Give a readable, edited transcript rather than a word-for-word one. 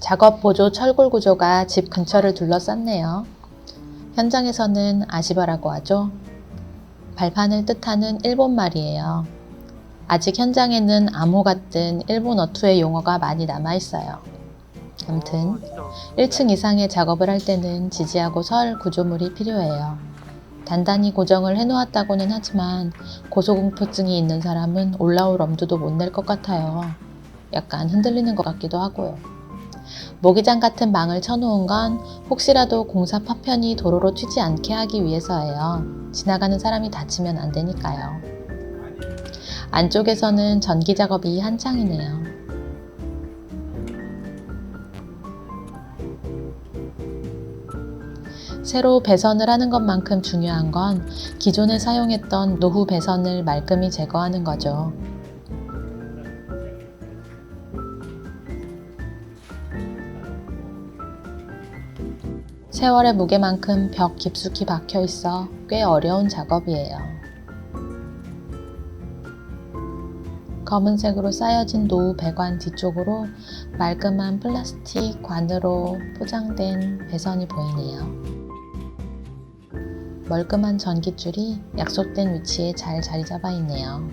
작업 보조 철골 구조가 집 근처를 둘러쌌네요. 현장에서는 아시바라고 하죠. 발판을 뜻하는 일본 말이에요. 아직 현장에는 암호 같은 일본 어투의 용어가 많이 남아있어요. 아무튼 1층 이상의 작업을 할 때는 지지하고 설 구조물이 필요해요. 단단히 고정을 해놓았다고는 하지만 고소공포증이 있는 사람은 올라올 엄두도 못 낼 것 같아요. 약간 흔들리는 것 같기도 하고요. 모기장 같은 망을 쳐놓은 건 혹시라도 공사 파편이 도로로 튀지 않게 하기 위해서예요. 지나가는 사람이 다치면 안 되니까요. 안쪽에서는 전기 작업이 한창이네요. 새로 배선을 하는 것만큼 중요한 건 기존에 사용했던 노후 배선을 말끔히 제거하는 거죠. 세월의 무게만큼 벽 깊숙이 박혀 있어 꽤 어려운 작업이에요. 검은색으로 쌓여진 노후 배관 뒤쪽으로 말끔한 플라스틱 관으로 포장된 배선이 보이네요. 멀끔한 전깃줄이 약속된 위치에 잘 자리 잡아 있네요.